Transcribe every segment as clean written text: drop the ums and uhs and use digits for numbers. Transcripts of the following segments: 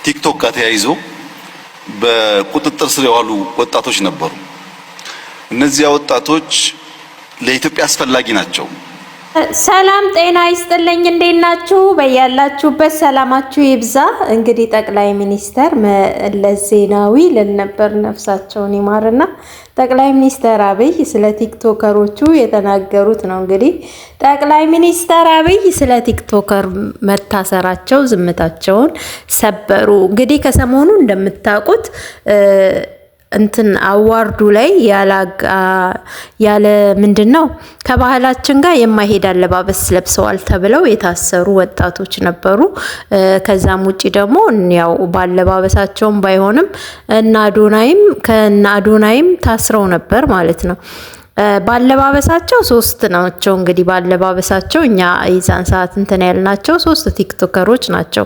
ቲክቶክ ጋር ተያይዞ በቁጥጥር ስር የዋሉ ወጣቶች ነበሩ። እነዚያ ወጣቶች ለኢትዮጵያ አስፈላጊ ናቸው። ሰላም ጤና ይስጥልኝ። እንዴት ናችሁ? በያላችሁበት ሰላማችሁ ይብዛ። እንግዲህ ጠቅላይ ሚኒስተር መለስ ዜናዊ ለነበር ነፍሳቸውን ይማርና ጠቅላይ ሚኒስተር አብይ ስለ ቲክቶከሮቹ የተናገሩት ነው። እንግዲህ ጠቅላይ ሚኒስተር አብይ ስለ ቲክቶከር መታሰራቸው ዝምታቸውን ሰበሩ። እንግዲህ ከሰሞኑ እንደምታውቁት እንትን አዋርዱ ላይ ያለ ምንድነው ከባህላችን ጋር የማይሄድ አለባበስ ለብሰዋል ተብለው የታሰሩ ወጣቶች ነበሩ። ከዛም ውጪ ደግሞ ያው ባለባበሳቸውም ባይሆንም እና አዶናይም ታስረው ነበር ማለት ነው። ባለባበሳቸው ሶስት ናቸው። እንግዲህ ባለባበሳቸው እኛ ይዛን ሰዓት እንትን ያልናቸው ሶስት ቲክቶከሮች ናቸው።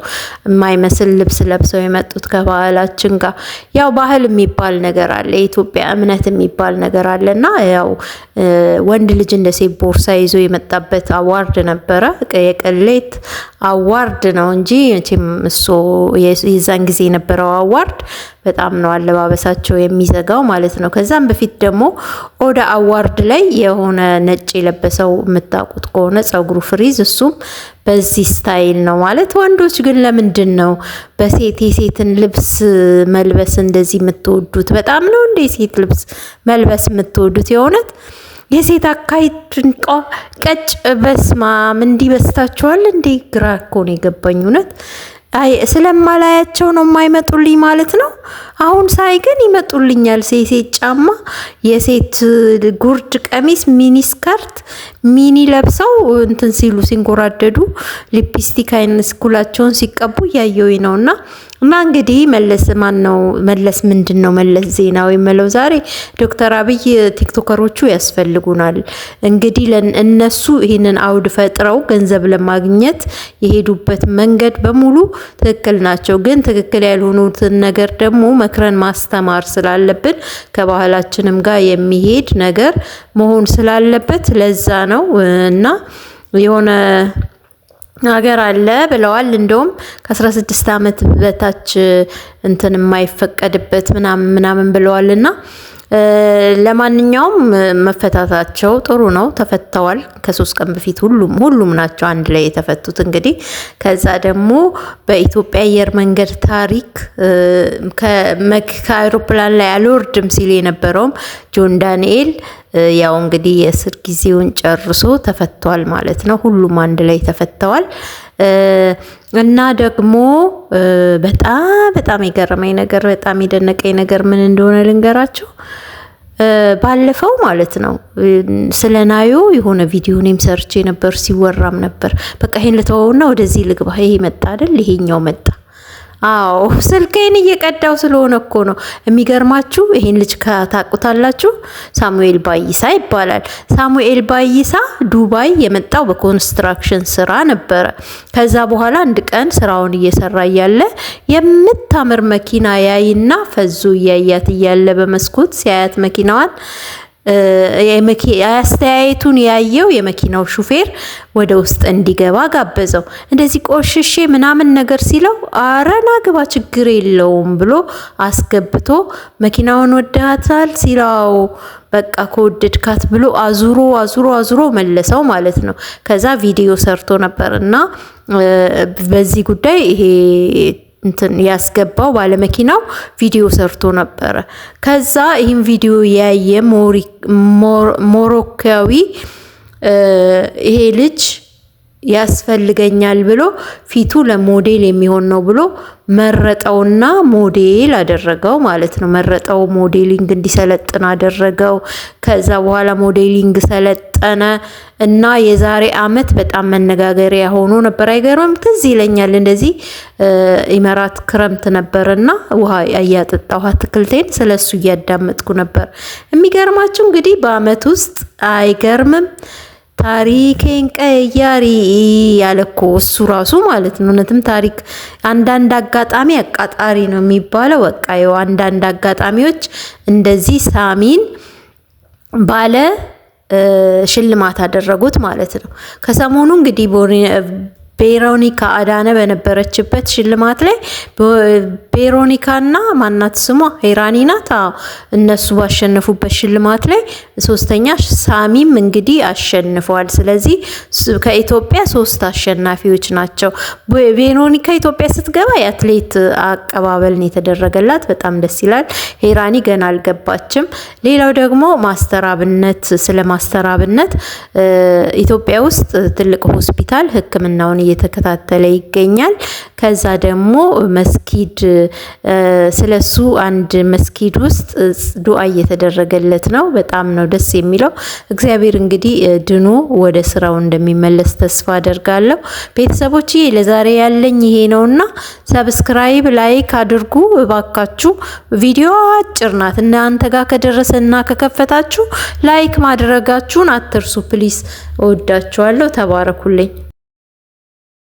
የማይመስል ልብስ ለብሰው የመጡት ከባህላችን ጋር ያው ባህል የሚባል ነገር አለ፣ የኢትዮጵያ እምነት የሚባል ነገር አለና ያው ወንድ ልጅ እንደ ሴት ቦርሳ ይዞ የመጣበት አዋርድ ነበረ። የቅሌት አዋርድ ነው እንጂ መቼም እሱ የዛን ጊዜ የነበረው አዋርድ በጣም ነው አለባበሳቸው የሚዘጋው ማለት ነው። ከዛም በፊት ደግሞ ኦዳ አዋርድ ላይ የሆነ ነጭ የለበሰው የምታውቁት ከሆነ ጸጉሩ ፍሪዝ፣ እሱም በዚህ ስታይል ነው ማለት። ወንዶች ግን ለምንድን ነው የሴትን ልብስ መልበስ እንደዚህ የምትወዱት? በጣም ነው እንደ የሴት ልብስ መልበስ የምትወዱት? የሆነት የሴት አካይድ ቀጭ በስማም እንዲበስታችኋል እንዴ? ግራ እኮ ነው የገባኝ እውነት። አይ ስለማላያቸው ነው የማይመጡልኝ ማለት ነው። አሁን ሳይ ግን ይመጡልኛል። የሴት ጫማ፣ የሴት ጉርድ ቀሚስ፣ ሚኒ ስከርት ሚኒ ለብሰው እንትን ሲሉ ሲንጎራደዱ ሊፕስቲክ አይነት ስኩላቸውን ሲቀቡ እያየሁኝ ነውና እንግዲህ መለስ ምንድነው መለስ ዜናዊ የምለው ዛሬ ዶክተር አብይ ቲክቶከሮቹ ያስፈልጉናል። እንግዲህ እነሱ ይህንን አውድ ፈጥረው ገንዘብ ለማግኘት የሄዱበት መንገድ በሙሉ ትክክል ናቸው። ግን ትክክል ያልሆኑትን ነገር ደግሞ መክረን ማስተማር ስላለብን ከባህላችንም ጋር የሚሄድ ነገር መሆን ስላለበት ለዛ ነው እና የሆነ ሀገር አለ ብለዋል። እንደውም ከ16 ዓመት በታች እንትን የማይፈቀድበት ምናምን ብለዋልና ለማንኛውም መፈታታቸው ጥሩ ነው። ተፈተዋል ከ3 ቀን በፊት ሁሉም ናቸው አንድ ላይ የተፈቱት። እንግዲህ ከዛ ደግሞ በኢትዮጵያ አየር መንገድ ታሪክ ከአውሮፕላን ላይ አልወርድም ሲል የነበረውም ጆን ዳንኤል ያው እንግዲህ የእስር ጊዜውን ጨርሶ ተፈቷል ማለት ነው። ሁሉም አንድ ላይ ተፈተዋል። እና ደግሞ በጣም የገረመኝ ነገር በጣም የደነቀኝ ነገር ምን እንደሆነ ልንገራችሁ። ባለፈው ማለት ነው ስለ ናዮ የሆነ ቪዲዮ እኔም ሰርቼ ነበር፣ ሲወራም ነበር። በቃ ይሄን ልተወውና ወደዚህ ልግባ። ይሄ መጣ አይደል? ይሄኛው መጣ። አዎ ስልኬን እየቀዳው ስለሆነ እኮ ነው። የሚገርማችሁ ይሄን ልጅ ታውቁታላችሁ? ሳሙኤል ባይሳ ይባላል። ሳሙኤል ባይሳ ዱባይ የመጣው በኮንስትራክሽን ስራ ነበረ። ከዛ በኋላ አንድ ቀን ስራውን እየሰራ እያለ የምታምር መኪና ያይና ፈዞ እያያት እያለ በመስኮት ሲያያት መኪናዋን አስተያየቱን ያየው የመኪናው ሹፌር ወደ ውስጥ እንዲገባ ጋበዘው። እንደዚህ ቆሽሼ ምናምን ነገር ሲለው አረና ግባ ችግር የለውም ብሎ አስገብቶ መኪናውን ወደሃታል ሲለው በቃ ከወደድካት ብሎ አዙሮ መለሰው ማለት ነው። ከዛ ቪዲዮ ሰርቶ ነበርና በዚህ ጉዳይ ይሄ እንትን ያስገባው ባለመኪናው ቪዲዮ ሰርቶ ነበረ። ከዛ ይህን ቪዲዮ ያየ ሞሮካዊ ይሄ ልጅ ያስፈልገኛል ብሎ ፊቱ ለሞዴል የሚሆን ነው ብሎ መረጠውና ሞዴል አደረገው ማለት ነው። መረጠው፣ ሞዴሊንግ እንዲሰለጥን አደረገው። ከዛ በኋላ ሞዴሊንግ ሰለጠነ እና የዛሬ አመት በጣም መነጋገሪያ ሆኖ ነበር። አይገርምም? ትዝ ይለኛል እንደዚህ ኢመራት ክረምት ነበርና ውሃ እያጠጣሁ አትክልቴን ስለሱ እያዳመጥኩ ነበር። የሚገርማችሁ እንግዲህ በአመት ውስጥ አይገርምም ታሪኬን ቀያሪ ያለኮ እሱ ራሱ ማለት ነው። እውነትም ታሪክ አንዳንድ አጋጣሚ አቃጣሪ ነው የሚባለው። በቃ ያው አንዳንድ አጋጣሚዎች እንደዚህ ሳሚን ባለ ሽልማት አደረጉት ማለት ነው። ከሰሞኑ እንግዲህ ቬሮኒካ አዳነ በነበረችበት ሽልማት ላይ ቬሮኒካና ማናት ስሟ ሄራኒ ናት እነሱ ባሸነፉበት ሽልማት ላይ ሶስተኛ ሳሚም እንግዲህ አሸንፈዋል። ስለዚህ ከኢትዮጵያ 3 አሸናፊዎች ናቸው። ቬሮኒካ ኢትዮጵያ ስትገባ የአትሌት አቀባበልን የተደረገላት በጣም ደስ ይላል። ሄራኒ ገና አልገባችም። ሌላው ደግሞ ማስተራብነት ስለ ማስተራብነት ኢትዮጵያ ውስጥ ትልቅ ሆስፒታል ሕክምናውን እየተከታተለ ይገኛል። ከዛ ደግሞ መስጊድ ስለሱ አንድ መስጊድ ውስጥ ዱዓ እየተደረገለት ነው። በጣም ነው ደስ የሚለው። እግዚአብሔር እንግዲህ ድኖ ወደ ስራው እንደሚመለስ ተስፋ አደርጋለሁ። ቤተሰቦቼ ለዛሬ ያለኝ ይሄ ነውና ሰብስክራይብ ላይክ አድርጉ እባካችሁ። ቪዲዮ አጭር ናት። እናንተ ጋር ከደረሰና ከከፈታችሁ ላይክ ማድረጋችሁን አትርሱ ፕሊስ። እወዳችኋለሁ። ተባረኩልኝ።